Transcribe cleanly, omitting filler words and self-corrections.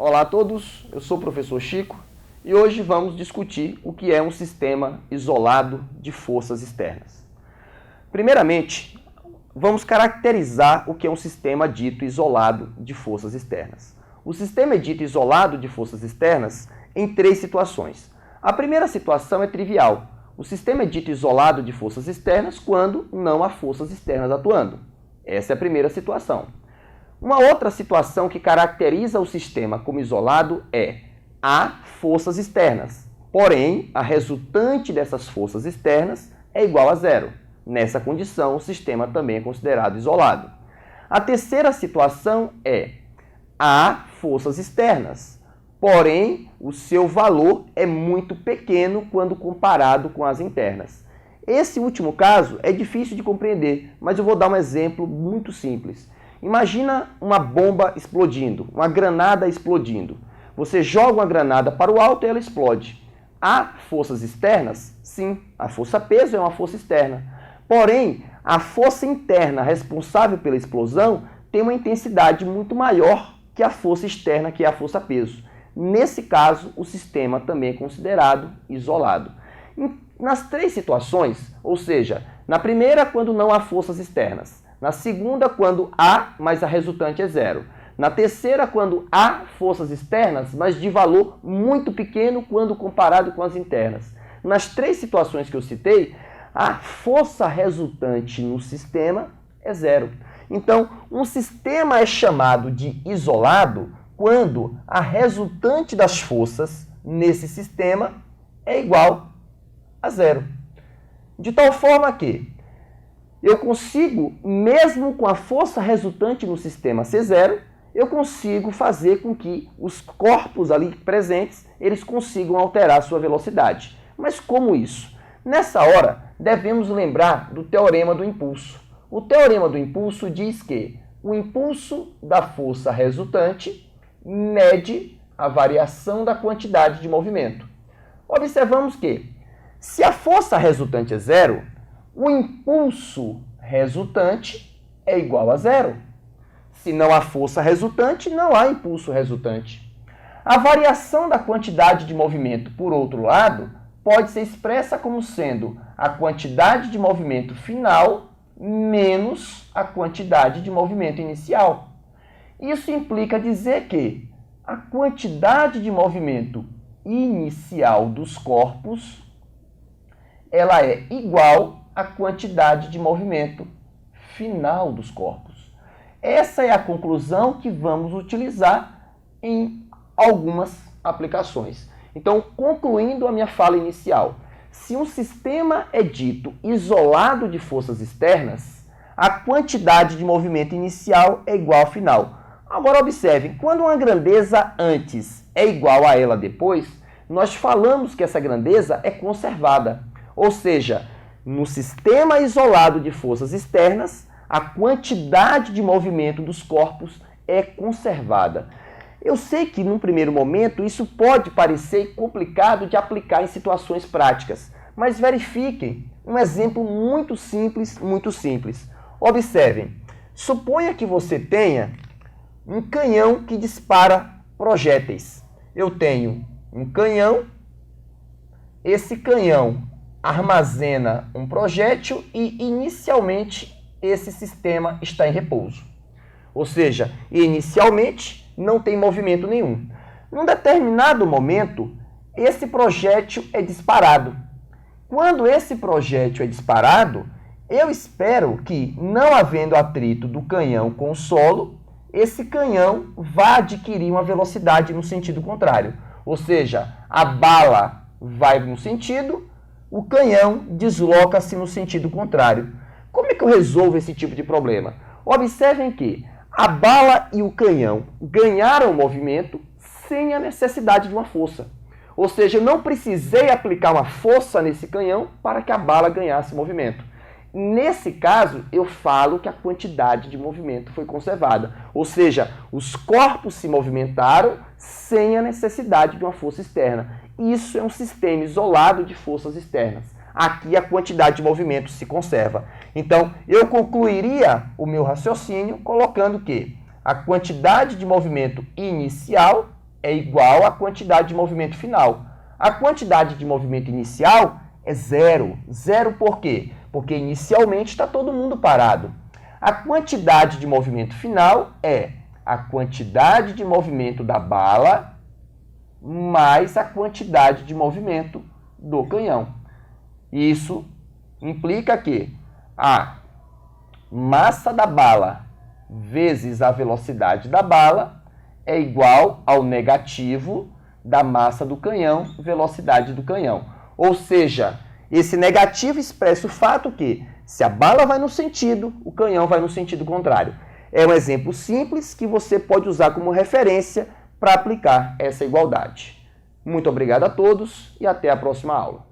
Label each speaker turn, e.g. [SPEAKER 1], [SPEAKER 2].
[SPEAKER 1] Olá a todos, eu sou o professor Chico e hoje vamos discutir o que é um sistema isolado de forças externas. Primeiramente, vamos caracterizar o que é um sistema dito isolado de forças externas. O sistema é dito isolado de forças externas em três situações. A primeira situação é trivial. O sistema é dito isolado de forças externas quando não há forças externas atuando. Essa é a primeira situação. Uma outra situação que caracteriza o sistema como isolado é: há forças externas, porém a resultante dessas forças externas é igual a zero. Nessa condição, o sistema também é considerado isolado. A terceira situação é: há forças externas, porém o seu valor é muito pequeno quando comparado com as internas. Esse último caso é difícil de compreender, mas eu vou dar um exemplo muito simples. Imagina uma bomba explodindo, uma granada explodindo. Você joga uma granada para o alto e ela explode. Há forças externas? Sim, a força-peso é uma força externa. Porém, a força interna responsável pela explosão tem uma intensidade muito maior que a força externa, que é a força-peso. Nesse caso, o sistema também é considerado isolado. Nas três situações, ou seja, na primeira, quando não há forças externas. Na segunda, quando há, mas a resultante é zero. Na terceira, quando há forças externas, mas de valor muito pequeno quando comparado com as internas. Nas três situações que eu citei, a força resultante no sistema é zero. Então, um sistema é chamado de isolado quando a resultante das forças nesse sistema é igual a zero. De tal forma que eu consigo, mesmo com a força resultante no sistema ser zero, eu consigo fazer com que os corpos ali presentes, eles consigam alterar sua velocidade. Mas como isso? Nessa hora, devemos lembrar do teorema do impulso. O teorema do impulso diz que o impulso da força resultante mede a variação da quantidade de movimento. Observamos que, se a força resultante é zero, o impulso resultante é igual a zero. Se não há força resultante, não há impulso resultante. A variação da quantidade de movimento, por outro lado, pode ser expressa como sendo a quantidade de movimento final menos a quantidade de movimento inicial. Isso implica dizer que a quantidade de movimento inicial dos corpos ela é igual à quantidade de movimento final dos corpos. Essa é a conclusão que vamos utilizar em algumas aplicações. Então, concluindo a minha fala inicial, se um sistema é dito isolado de forças externas, a quantidade de movimento inicial é igual ao final. Agora observem, quando uma grandeza antes é igual a ela depois, nós falamos que essa grandeza é conservada. Ou seja, no sistema isolado de forças externas, a quantidade de movimento dos corpos é conservada. Eu sei que, num primeiro momento, isso pode parecer complicado de aplicar em situações práticas, mas verifiquem um exemplo muito simples, muito simples. Observem, suponha que você tenha um canhão que dispara projéteis. Eu tenho um canhão, esse canhão armazena um projétil e, inicialmente, esse sistema está em repouso. Ou seja, inicialmente não tem movimento nenhum. Num determinado momento, esse projétil é disparado. Quando esse projétil é disparado, eu espero que, não havendo atrito do canhão com o solo, esse canhão vá adquirir uma velocidade no sentido contrário. Ou seja, a bala vai no sentido, o canhão desloca-se no sentido contrário. Como é que eu resolvo esse tipo de problema? Observem que a bala e o canhão ganharam movimento sem a necessidade de uma força. Ou seja, eu não precisei aplicar uma força nesse canhão para que a bala ganhasse movimento. Nesse caso, eu falo que a quantidade de movimento foi conservada. Ou seja, os corpos se movimentaram sem a necessidade de uma força externa. Isso é um sistema isolado de forças externas. Aqui a quantidade de movimento se conserva. Então, eu concluiria o meu raciocínio colocando que a quantidade de movimento inicial é igual à quantidade de movimento final. A quantidade de movimento inicial é zero. Zero por quê? Porque inicialmente está todo mundo parado. A quantidade de movimento final é a quantidade de movimento da bala mais a quantidade de movimento do canhão. Isso implica que a massa da bala vezes a velocidade da bala é igual ao negativo da massa do canhão, velocidade do canhão. Ou seja, esse negativo expressa o fato que, se a bala vai no sentido, o canhão vai no sentido contrário. É um exemplo simples que você pode usar como referência para aplicar essa igualdade. Muito obrigado a todos e até a próxima aula.